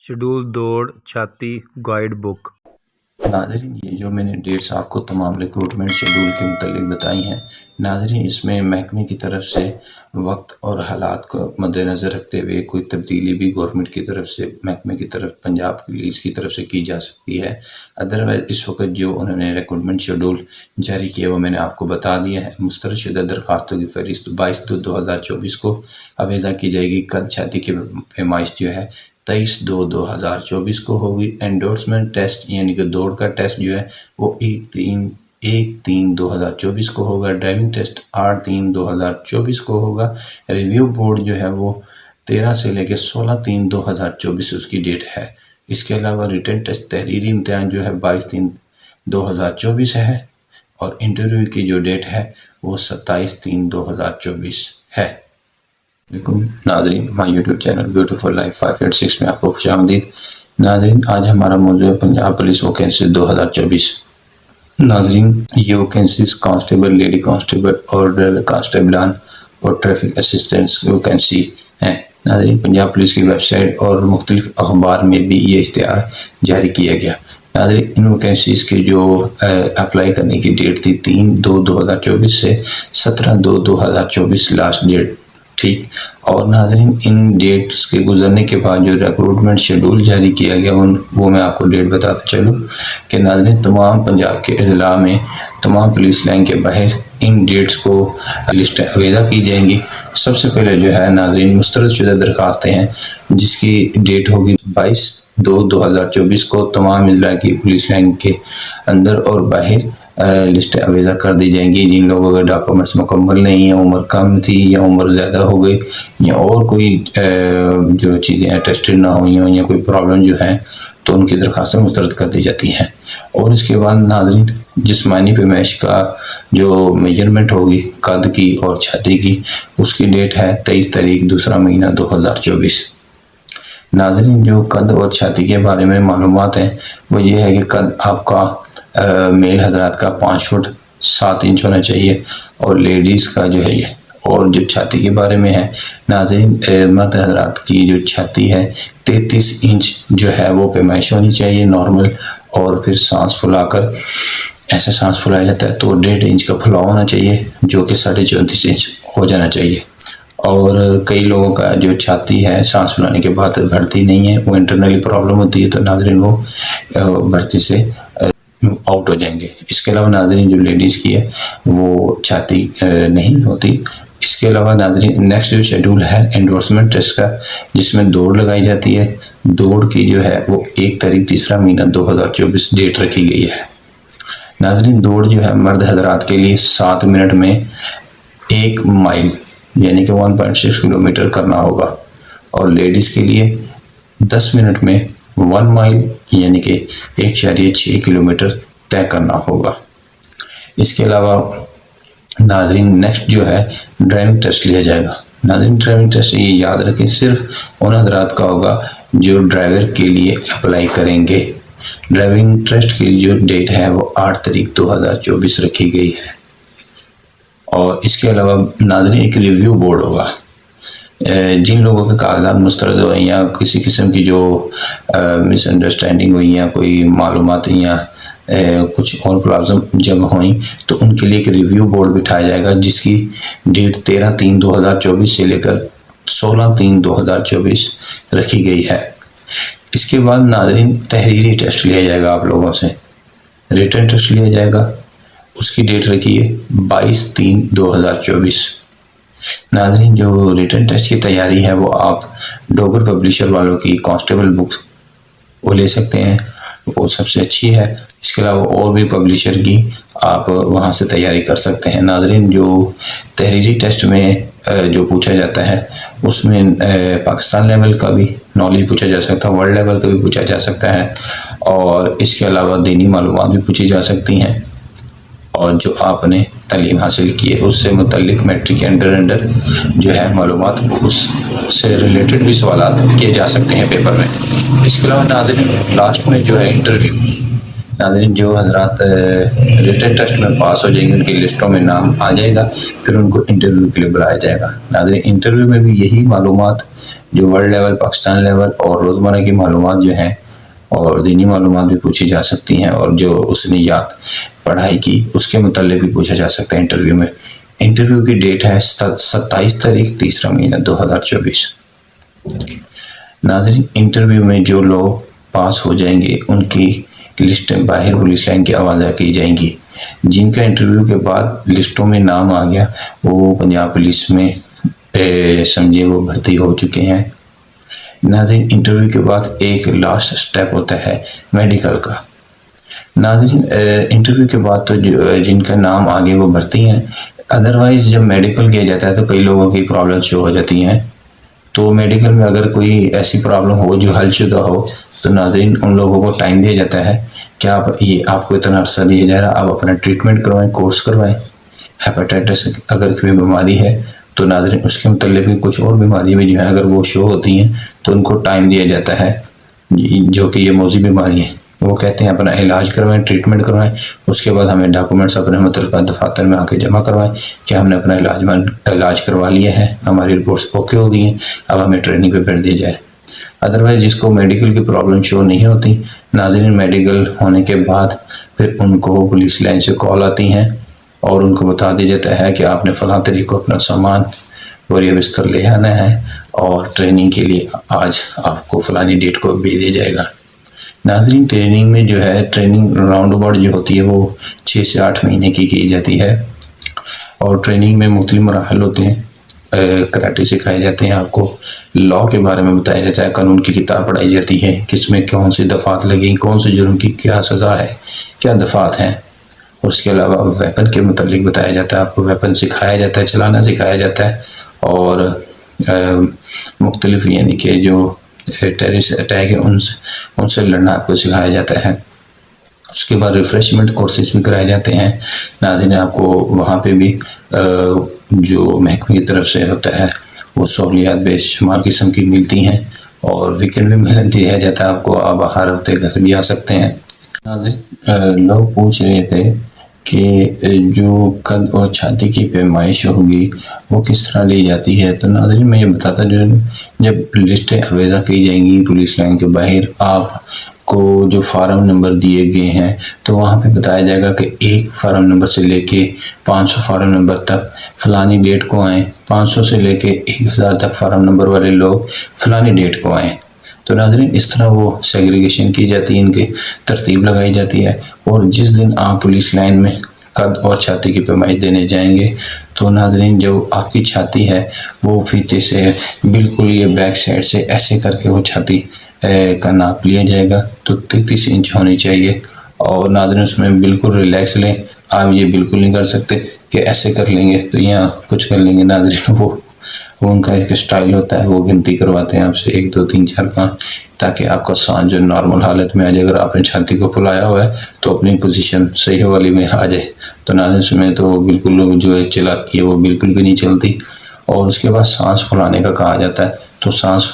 Schedule दौड़ छाती guide book. नाज़रीन, ये जो मैंने डेट्स आपको तमाम रिक्रूटमेंट शेड्यूल के मुतालिक बताई हैं नाज़रीन, इसमें महकमे की तरफ से वक्त और हालात को मद्देनज़र रखते हुए कोई तब्दीली भी गवर्नमेंट की तरफ से महकमे की तरफ पंजाब पुलिस की तरफ से की जा सकती है। अदरवाइज़ इस वक्त जो उन्होंने रिक्रूटमेंट शेड्यूल जारी किया वो मैंने आपको बता दिया है। मुस्तरदशुदा दरख्वास्तों की फहरिस्त 22/2/2024 को अवेज़ा की जाएगी। कद छाती की पैमाइश जो है 23/2/2024 को होगी। एंडोर्समेंट टेस्ट यानी कि दौड़ का टेस्ट जो है वो 1/3/2024 को होगा। ड्राइविंग टेस्ट 8/3/2024 को होगा। रिव्यू बोर्ड जो है वो 13 से लेकर 16/3/2024 उसकी डेट है। इसके अलावा रिटन टेस्ट तहरीरी इम्तिहान जो है 22/3/2024 है और इंटरव्यू की जो डेट है वो 27/3/2024 है। नाज़रीन, my YouTube channel beautiful life 586 में आपको खुशामदीद। नाज़रीन, आज हमारा मौजूद है पंजाब पुलिस वैकेंसी 2024। नाज़रीन, ये वैकेंसीज कांस्टेबल, लेडी कांस्टेबल और ड्राइवर कांस्टेबलान और ट्रैफिक असिस्टेंट्स वैकेंसी हैं। नाज़रीन, पंजाब पुलिस की वेबसाइट और मुख्तलिफ अखबार में भी ये इश्तिहार जारी किया गया। नाज़रीन, इन वैकेंसीज़ की जो अप्लाई करने की डेट थी 3/2/2024 से 17/2/2024 लास्ट डेट, ठीक। और नाज़रीन, इन डेट्स के गुजरने के बाद जो रिक्रूटमेंट शेड्यूल जारी किया गया वो मैं आपको डेट बताता चलूँ कि नाज़रीन, तमाम पंजाब के अजला में तमाम पुलिस लाइन के बाहर इन डेट्स को लिस्ट अवेज़ा की जाएंगी। सबसे पहले जो है नाज़रीन, मुस्तरदशुदा दरखास्तें हैं जिसकी डेट होगी 22/2/2024 को। तमाम अजला की पुलिस लाइन के अंदर और बाहर लिस्ट अवेज़ा कर दी जाएंगी। जिन लोगों के डॉक्यूमेंट्स मुकम्मल नहीं है, उम्र कम थी या उम्र ज़्यादा हो गई या और कोई जो चीज़ें अटेस्टेड ना हुई हों या कोई प्रॉब्लम जो है तो उनकी दरख्वास्तें मुस्तरद कर दी जाती हैं। और इसके बाद नाज़रीन, जिस्मानी पैमाइश का जो मेजरमेंट होगी कद की और छाती की, उसकी डेट है 23 तारीख 2 महीना 2024। नाज़रीन, जो कद और छाती के बारे में मालूमात हैं वो ये है कि कद आपका मेल हजरात का 5 फुट 7 इंच होना चाहिए और लेडीज़ का जो है ये। और जो छाती के बारे में है नाज़रीन, मर्द हजरात की जो छाती है 33 इंच जो है वो पैमाइश होनी चाहिए नॉर्मल। और फिर सांस फुलाकर, ऐसा सांस फुलाया जाता है तो 1.5 इंच का फुलाव होना चाहिए जो कि 34.5 इंच हो जाना चाहिए। और कई लोगों का जो छाती है सांस फुलाने के बाद भरती नहीं है, वो इंटरनली प्रॉब्लम होती है, तो नाज़रीन वो भर्ती से आउट हो जाएंगे। इसके अलावा नाज़रीन, जो लेडीज़ की है वो छाती नहीं होती। इसके अलावा नाज़रीन, नेक्स्ट जो शेड्यूल है एंडोर्समेंट टेस्ट का, जिसमें दौड़ लगाई जाती है। दौड़ की जो है वो 1 तारीख 3 महीना 2024 डेट रखी गई है। नाज़रीन, दौड़ जो है मर्द हजरात के लिए 7 मिनट में 1 माइल यानी कि 1.6 किलोमीटर करना होगा और लेडीज़ के लिए 10 मिनट में 1 माइल यानी कि 1.6 किलोमीटर तय करना होगा। इसके अलावा नाज़रीन, नेक्स्ट जो है ड्राइविंग टेस्ट लिया जाएगा। नाज़रीन, ड्राइविंग टेस्ट ये याद रखें सिर्फ उन हजरात का होगा जो ड्राइवर के लिए अप्लाई करेंगे। ड्राइविंग टेस्ट की जो डेट है वो 8 तारीख 2024 रखी गई है। और इसके अलावा नाज़रीन, एक रिव्यू बोर्ड होगा। जिन लोगों के कागजात मुस्तरद हुए या किसी किस्म की जो मिसअंडरस्टैंडिंग हुई या कोई मालूमात या कुछ और प्रॉब्लम जब हुई तो उनके लिए एक रिव्यू बोर्ड बिठाया जाएगा जिसकी डेट 13/3/2024 से लेकर 16/3/2024 रखी गई है। इसके बाद नाज़रीन, तहरीरी टेस्ट लिया जाएगा आप लोगों से, रिटन टेस्ट लिया जाएगा, उसकी डेट रखी है 22/3/2024। नाज़रीन, जो रिटन टेस्ट की तैयारी है वो आप डोगर पब्लिशर वालों की कांस्टेबल बुक वो ले सकते हैं, वो सबसे अच्छी है। इसके अलावा और भी पब्लिशर की आप वहाँ से तैयारी कर सकते हैं। नाज़रीन, जो तहरीरी टेस्ट में जो पूछा जाता है उसमें पाकिस्तान लेवल का भी नॉलेज पूछा जा सकता है, वर्ल्ड लेवल का भी पूछा जा सकता है और इसके अलावा दीनी मालूमात भी पूछी जा सकती हैं और जो आपने तालीम हासिल की है उससे मुतल्लिक मैट्रिक के अंडर जो है मालूमात उससे रिलेटेड भी सवाल किए जा सकते हैं पेपर में। इसके अलावा नाज़रीन, लास्ट में जो है इंटरव्यू। नाज़रीन, जो हजरात रिटन टेस्ट में पास हो जाएंगे उनकी लिस्टों में नाम आ जाएगा, फिर उनको इंटरव्यू के लिए बुलाया जाएगा। नाज़रीन, इंटरव्यू में भी यही मालूमात जो वर्ल्ड लेवल, पाकिस्तान लेवल और रोज़मर्रा की मालूमात जो हैं और दीनी मालूमात भी पूछी जा सकती हैं, और जो उसने याद पढ़ाई की उसके मुतालिक भी पूछा जा सकता है इंटरव्यू में। इंटरव्यू की डेट है 27 तारीख 3रा महीना 2024। नाज़रीन, इंटरव्यू में जो लोग पास हो जाएंगे उनकी लिस्टें बाहर पुलिस लाइन की आवाज़ की जाएंगी। जिनका इंटरव्यू के बाद लिस्टों में नाम आ गया वो पंजाब पुलिस में समझिए वो भर्ती हो चुके हैं। नाज़रीन, इंटरव्यू के बाद एक लास्ट स्टेप होता है मेडिकल का। नाज़रीन, इंटरव्यू के बाद तो जिनका नाम आगे वो भर्ती हैं। अदरवाइज़ जब मेडिकल किया जाता है तो कई लोगों की प्रॉब्लम शो हो जाती हैं। तो मेडिकल में अगर कोई ऐसी प्रॉब्लम हो जो हलशुदा हो तो नाज़रीन उन लोगों को टाइम दिया जाता है कि आपको इतना अरसा दिया जा रहा है, आप अपना ट्रीटमेंट करवाएं, कोर्स करवाएं। हेपेटाइटिस अगर कोई बीमारी है तो नाज़रीन उसके मुतालिक भी कुछ और बीमारी भी जो है अगर वो शो होती हैं तो उनको टाइम दिया जाता है, जो कि ये मौजी बीमारी है। वो कहते हैं अपना इलाज करवाएं, ट्रीटमेंट करवाएं, उसके बाद हमें डॉक्यूमेंट्स अपने मुतल्लिका दफातर में आके जमा करवाएं कि हमने अपना इलाज करवा लिया है, हमारी रिपोर्ट्स ओके हो गई हैं, अब हमें ट्रेनिंग पे भेज दिया जाए। अदरवाइज़ जिसको मेडिकल की प्रॉब्लम शो नहीं होती, नाज़रीन मेडिकल होने के बाद फिर उनको पुलिस लाइन से कॉल आती हैं और उनको बता दिया जाता है कि आपने फ़लाँ तारीख को अपना सामान बोरिया बिस्तर ले आना है और ट्रेनिंग के लिए आज आपको फ़लानी डेट को भेज दिया जाएगा। नाज़रीन, ट्रेनिंग में जो है ट्रेनिंग राउंड अबाउट जो होती है वो 6 से 8 महीने की जाती है और ट्रेनिंग में मुख्तलिफ मराहल होते हैं। कराटे सिखाए जाते हैं, आपको लॉ के बारे में बताया जाता है, कानून की किताब पढ़ाई जाती है, किसमें कौन सी दफ़ात लगी, कौन से जुर्म की क्या सज़ा है, क्या दफ़ात हैं। उसके अलावा वेपन के मुतालिक बताया जाता है, आपको वेपन सिखाया जाता है, चलाना सिखाया जाता है और मुख्तलिफ यानी कि जो टेररिस्ट अटैक है उनसे लड़ना आपको सिखाया जाता है। उसके बाद रिफ़्रेशमेंट कोर्सेज भी कराए जाते हैं। नाज़रीन, आपको वहाँ पे भी जो महकमे की तरफ से होता है वो सहूलियात बेशुमार किस्म की मिलती हैं और वीकेंड भी मिल दिया जाता है आपको, आप हर हफ्ते घर भी आ सकते हैं। नाज़रीन, लोग पूछ रहे थे कि जो कद और छाती की पैमाइश होगी वो किस तरह ली जाती है। तो नाज़रीन मैं ये बताता जो जब लिस्टें अवेज़ा की जाएंगी पुलिस लाइन के बाहर, आपको जो फार्म नंबर दिए गए हैं तो वहाँ पे बताया जाएगा कि एक फार्म नंबर से लेके 500 फार्म नंबर तक फ़लानी डेट को आएँ, 500 से लेके 1000 तक फार्म नंबर वाले लोग फ़लानी डेट को आएँ। तो नाज़रीन इस तरह वो सेग्रीगेशन की जाती है, इनकी तरतीब लगाई जाती है। और जिस दिन आप पुलिस लाइन में कद और छाती की पैमाइश देने जाएंगे तो नाज़रीन जो आपकी छाती है वो फीते से बिल्कुल ये बैक साइड से ऐसे करके वो छाती का नाप लिया जाएगा तो 33 इंच होनी चाहिए। और नाज़रीन उसमें बिल्कुल रिलैक्स लें, आप ये बिल्कुल नहीं कर सकते कि ऐसे कर लेंगे तो यहाँ कुछ कर लेंगे। नाज़रीन वो उनका एक स्टाइल होता है, वो गिनती करवाते हैं आपसे 1 2 3 4 5 ताकि आपका सांस जो नॉर्मल हालत में आ जाए। अगर आपने छाती को फुलाया हुआ है तो अपनी पोजीशन सही वाली में आ जाए। तो नाज़रीन में तो बिल्कुल जो है चलाकी है वो बिल्कुल भी नहीं चलती। और उसके बाद सांस फुलाने का कहा जाता है तो सांस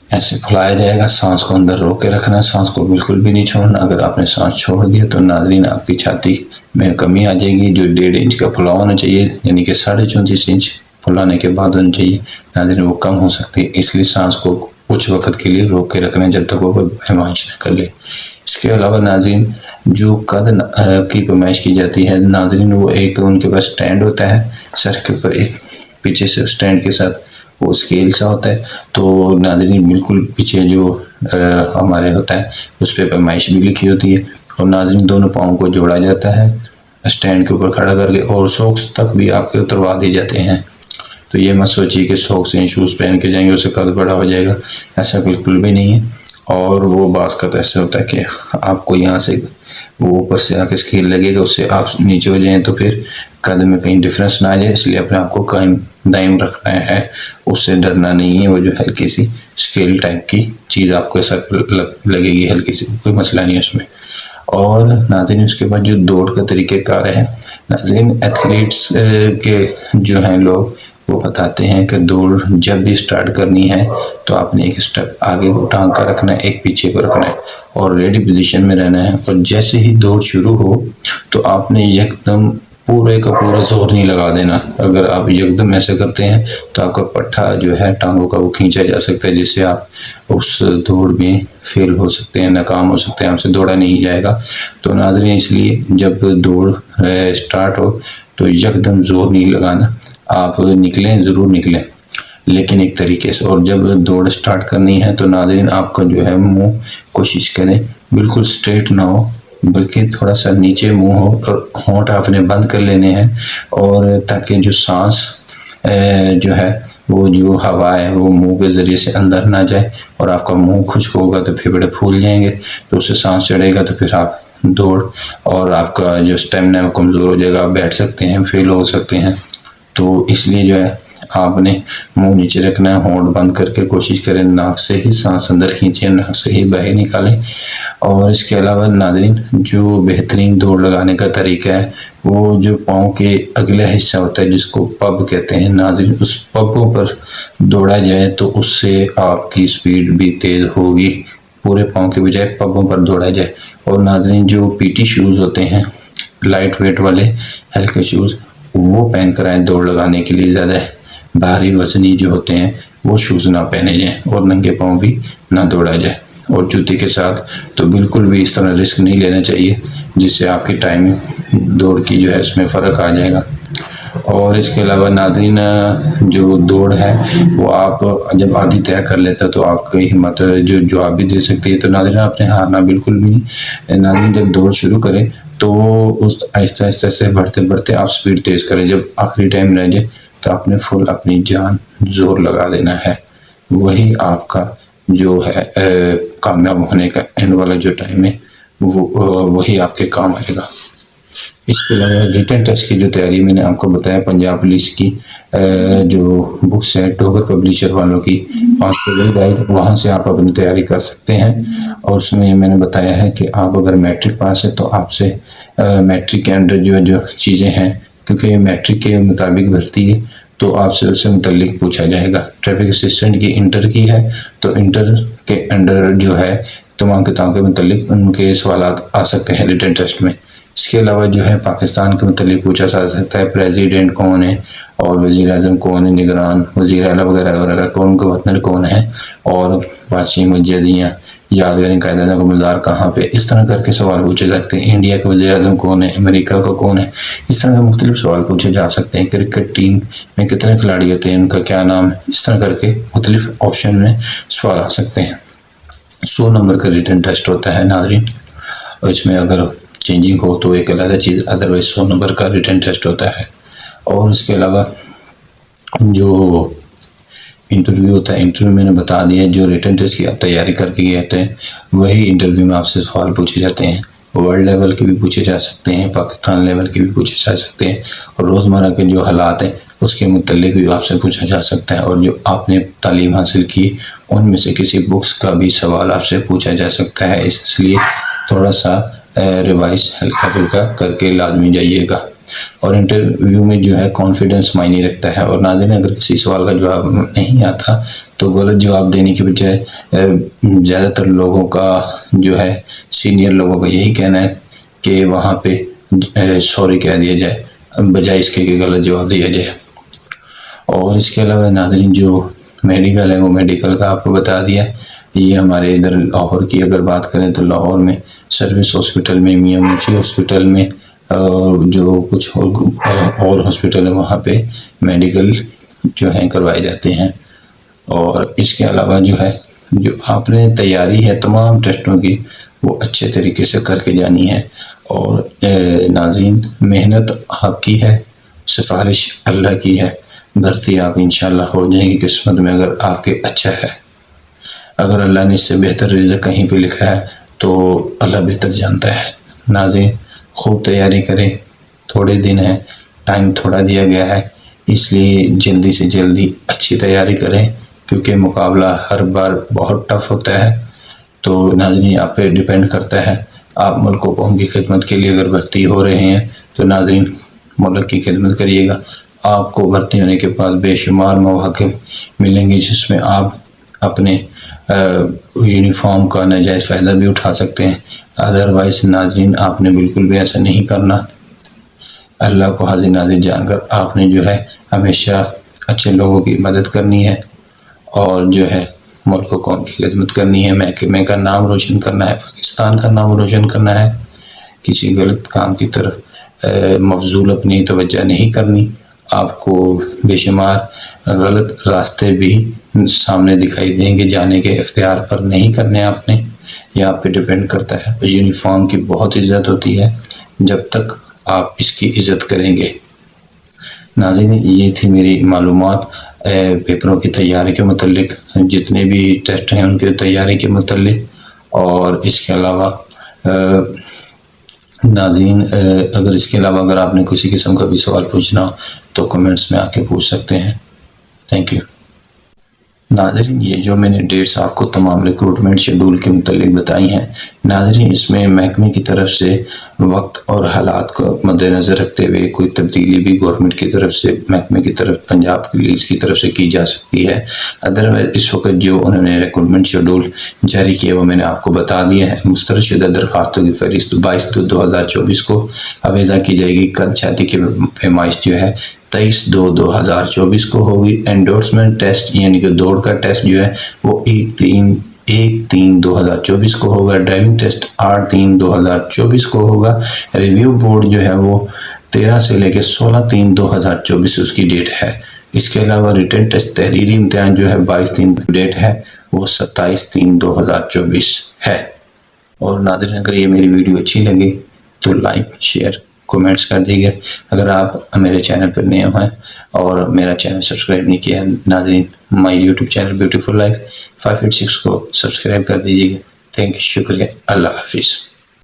ऐसे फुलाया जाएगा, सांस को अंदर रोक के रखना, सांस को बिल्कुल भी नहीं छोड़ना। अगर आपने सांस छोड़ दिया तो नाज़रीन आपकी छाती में कमी आ जाएगी। जो 1.5 इंच का फुलाव होना चाहिए यानी कि 34.5 इंच फुलाने के बाद होना चाहिए, नाज़रीन वो कम हो सकती है। इसलिए सांस को कुछ वक्त के लिए रोक के रखना जब तक वो पैमाइश न कर ले। इसके अलावा नाज़रीन जो कद की पैमाइश की जाती है नाज़रीन वो एक उनके पास स्टैंड होता है, सर के ऊपर एक पीछे से स्टैंड के साथ वो स्केल सा होता है। तो नाज़रीन बिल्कुल पीछे जो हमारे होता है उस पर पैमाइश भी लिखी होती है। और नाज़रीन दोनों पाँव को जोड़ा जाता है स्टैंड के ऊपर खड़ा करके और सॉक्स तक भी आपके उतरवा दिए जाते हैं। तो ये मत सोचिए कि सॉक्स या शूज़ पहन के जाएंगे उससे कद बड़ा हो जाएगा, ऐसा बिल्कुल भी नहीं है। और वो बाज़ का ऐसे होता है कि आपको यहाँ से वो ऊपर से आके स्केल लगेगा, उससे आप नीचे हो जाएं तो फिर कद में कहीं डिफरेंस ना आ जाए, इसलिए अपने आप को कायम दायम रखना है, उससे डरना नहीं है। वो जो हल्की सी स्केल टाइप की चीज़ आपको ऐसा लगेगी हल्की सी, कोई मसला नहीं है उसमें। और नाज़रीन उसके बाद जो दौड़ का तरीक़ेकार है नाज़रीन एथलीट्स के जो हैं लोग वो बताते हैं कि दौड़ जब भी स्टार्ट करनी है तो आपने एक स्टेप आगे को टांग कर रखना है, एक पीछे को रखना है और रेडी पोजीशन में रहना है। और जैसे ही दौड़ शुरू हो तो आपने एकदम पूरे का पूरा जोर नहीं लगा देना। अगर आप एकदम ऐसे करते हैं तो आपका पट्टा जो है टांगों का वो खींचा जा सकता है, जिससे आप उस दौड़ में फेल हो सकते हैं, नाकाम हो सकते हैं, आपसे दौड़ा नहीं जाएगा। तो नाज़रीन, इसलिए जब दौड़ स्टार्ट हो तो एकदम जोर नहीं लगाना, आप निकलें, ज़रूर निकलें लेकिन एक तरीके से। और जब दौड़ स्टार्ट करनी है तो नाज़रीन आपका जो है मुंह कोशिश करें बिल्कुल स्ट्रेट ना हो, बल्कि थोड़ा सा नीचे मुंह हो, और होंठ आपने बंद कर लेने हैं, और ताकि जो सांस जो है वो जो हवा है वो मुंह के ज़रिए से अंदर ना जाए। और आपका मुंह खुश्क होगा तो फेफड़े फूल जाएंगे, तो उससे सांस चढ़ेगा तो फिर आप दौड़ और आपका जो स्टेमिना है वो कमज़ोर हो जाएगा, आप बैठ सकते हैं, फेल हो सकते हैं। तो इसलिए जो है आपने मुंह नीचे रखना है, होंठ बंद करके कोशिश करें नाक से ही सांस अंदर खींचें, नाक से ही बाहर निकालें। और इसके अलावा नाज़रीन, जो बेहतरीन दौड़ लगाने का तरीका है वो जो पाँव के अगला हिस्सा होता है जिसको पब कहते हैं नाज़रीन, उस पबों पर दौड़ा जाए तो उससे आपकी स्पीड भी तेज़ होगी। पूरे पाँव के बजाय पबों पर दौड़ा जाए। और नाज़रीन, जो पीटी शूज़ होते हैं लाइट वेट वाले हल्के शूज़, वो पहन कर आए दौड़ लगाने के लिए। ज़्यादा भारी वजनी जो होते हैं वो शूज़ ना पहने जाएँ, और नंगे पाँव भी ना दौड़ा जाए। और जूते के साथ तो बिल्कुल भी इस तरह रिस्क नहीं लेना चाहिए, जिससे आपकी टाइमिंग दौड़ की जो है इसमें फ़र्क आ जाएगा। और इसके अलावा नाज़रीन, जो दौड़ है वो आप जब आधी तय कर लेते हो तो आपकी हिम्मत जो जवाब भी दे सकती है। तो नाज़रीन, आपने हारना बिल्कुल भी नहीं। नाज़रीन, जब दौड़ शुरू करें तो उस आहिस्ता आहिस्ता से बढ़ते बढ़ते आप स्पीड तेज़ करें। जब आखिरी टाइम रह जाए तो आपने फुल अपनी जान जोर लगा देना है। वही आपका जो है कामयाब होने का एंड वाला जो टाइम है वो वही आपके काम आएगा। इसके अलावा रिटन टेस्ट की जो तैयारी मैंने आपको बताया, पंजाब पुलिस की जो बुक्स है टोकर पब्लिशर वालों की 5 पेज गाइड, वहाँ से आप अपनी तैयारी कर सकते हैं। और उसमें मैंने बताया है कि आप अगर मैट्रिक पास है तो आपसे मैट्रिक के अंडर जो चीज़ें हैं, क्योंकि मैट्रिक के मुताबिक भर्ती है तो आपसे उससे मुतल्लिक पूछा जाएगा। ट्रैफिक असिस्टेंट की इंटर की है तो इंटर के अंडर जो है तमाम किताबों के मुतल्लिक उनके सवाल आ सकते हैं रिटन टेस्ट में। इसके अलावा जो है पाकिस्तान के मुतल्लिक पूछा जा सकता है, प्रेसिडेंट कौन है और वज़ीर आज़म कौन है, निगरान वज़ीर आला वगैरह वगैरह कौन, गवर्नर कौन है, और बादशाही मस्जिदियाँ यादगार कायदा का मज़ार कहाँ पे, इस तरह करके सवाल पूछे जाते हैं। इंडिया का वज़ीर आज़म कौन है, अमेरिका का कौन है, इस तरह के मुख्तलिफ सवाल पूछे जा सकते हैं। क्रिकेट टीम में कितने खिलाड़ी होते हैं, उनका क्या नाम है, इस तरह करके मुख्तलिफ ऑप्शन में सवाल आ सकते हैं। 100 नंबर का रिटन टेस्ट होता है नाज़रीन, और इसमें अगर चेंजिंग हो तो एक अलग चीज़, अदरवाइज 100 नंबर का रिटन टेस्ट होता है। और इसके अलावा जो इंटरव्यू होता है, इंटरव्यू मैंने बता दिया, जो रिटन टेस्ट की आप तैयारी करके गए थे वही इंटरव्यू में आपसे सवाल पूछे जाते हैं। वर्ल्ड लेवल के भी पूछे जा सकते हैं, पाकिस्तान लेवल के भी पूछे जा सकते हैं, और रोज़मर्रा के जो हालात हैं उसके मुतल्लिक भी आपसे पूछा जा सकता है। और जो आपने तालीम हासिल की उनमें से किसी बुक्स का भी सवाल आपसे पूछा जा सकता है, इसलिए थोड़ा सा रिवाइज हल्का फुल्का करके लाजमी जाइएगा। और इंटरव्यू में जो है कॉन्फिडेंस मायने रखता है। और नाज़रीन, अगर किसी सवाल का जवाब नहीं आता तो गलत जवाब देने के बजाय ज़्यादातर लोगों का जो है सीनियर लोगों का यही कहना है कि वहाँ पे सॉरी कह दिया जाए, बजाय इसके कि गलत जवाब दिया जाए। और इसके अलावा नाज़रीन, जो मेडिकल है वो मेडिकल का आपको बता दिया। ये हमारे इधर लाहौर की अगर बात करें तो लाहौर में सर्विस हॉस्पिटल में, मियाँ मुंशी हॉस्पिटल में, जो कुछ और हॉस्पिटल है वहाँ पे मेडिकल जो है करवाए जाते हैं। और इसके अलावा जो है जो आपने तैयारी है तमाम टेस्टों की वो अच्छे तरीके से करके जानी है। और नाज़रीन, मेहनत आपकी है, सिफारिश अल्लाह की है, भर्ती आप इंशाल्लाह हो जाएंगी किस्मत में अगर आपके अच्छा है। अगर अल्लाह ने इससे बेहतर रिज़्क़ कहीं पे लिखा है तो अल्लाह बेहतर जानता है। नाज़रीन, खूब तैयारी करें, थोड़े दिन है, टाइम थोड़ा दिया गया है, इसलिए जल्दी से जल्दी अच्छी तैयारी करें, क्योंकि मुकाबला हर बार बहुत टफ होता है। तो नाज़रीन, आप पे डिपेंड करता है, आप मुल्क को कौम की खिदमत के लिए अगर भर्ती हो रहे हैं तो नाज़रीन मुल्क की खिदमत करिएगा। आपको भर्ती होने के बाद बेशुमार मौक़े मिलेंगे जिसमें आप अपने यूनिफॉर्म का नाजायज़ फ़ायदा भी उठा सकते हैं। अदरवाइज़ नाज़रीन, आपने बिल्कुल भी ऐसा नहीं करना। अल्लाह को हाजिर नाज़िर जानकर आपने जो है हमेशा अच्छे लोगों की मदद करनी है और जो है मुल्क कौम की खिदमत करनी है, महकमे का नाम रोशन करना है, पाकिस्तान का नाम रोशन करना है। किसी गलत काम की तरफ मबजूल अपनी तवज्जो नहीं करनी। आपको बेशुमार गलत रास्ते भी सामने दिखाई देंगे, जाने के इख्तियार पर नहीं करने आपने, ये आप पे डिपेंड करता है। यूनिफॉर्म की बहुत इज़्ज़त होती है जब तक आप इसकी इज़्ज़त करेंगे। नाज़रीन, ये थी मेरी मालूमात पेपरों की तैयारी के मुतल्लिक, जितने भी टेस्ट हैं उनकी तैयारी के मुतल्लिक। और इसके अलावा नाज़रीन, अगर इसके अलावा अगर आपने किसी किस्म का भी सवाल पूछना हो तो कमेंट्स में आके पूछ सकते हैं। Thank you. नाज़रीन, ये जो मैंने डेट्स आपको तमाम रिक्रूटमेंट शेड्यूल के मुतालिक बताई हैं, नाज़रीन इसमें महकमे की तरफ से वक्त और हालात को मद्देनज़र रखते हुए कोई तब्दीली भी गवर्नमेंट की तरफ से महकमे की तरफ पंजाब पुलिस की तरफ से की जा सकती है। अदरवाइज़ इस वक्त जो उन्होंने रिक्रूटमेंट शेड्यूल जारी किया वो मैंने आपको बता दिया है। मुस्तरदशुदा दरख्वास्तों की फहरिस्त 22/2/2024 को आवेज़ा की जाएगी। कद शादी की पैमाइश जो है 23/2/2024 को होगी। एंडोर्समेंट टेस्ट यानी कि दौड़ का टेस्ट जो है वो 1/3/2024 को होगा। ड्राइविंग टेस्ट 8/3/2024 को होगा। रिव्यू बोर्ड जो है वो 13 से लेकर 16/3/2024 उसकी डेट है। इसके अलावा रिटन टेस्ट तहरीरी इम्तिहान जो है 22/3 डेट है, वो 27/3/2024 है। और नाज़रीन, अगर ये मेरी वीडियो अच्छी लगी तो लाइक शेयर कमेंट्स कर दीजिए। अगर आप मेरे चैनल पर नए हैं और मेरा चैनल सब्सक्राइब नहीं किया नाज़रीन, my YouTube channel beautiful life 586 को सब्सक्राइब कर दीजिएगा। थैंक यू, शुक्रिया, अल्लाह हाफिज़।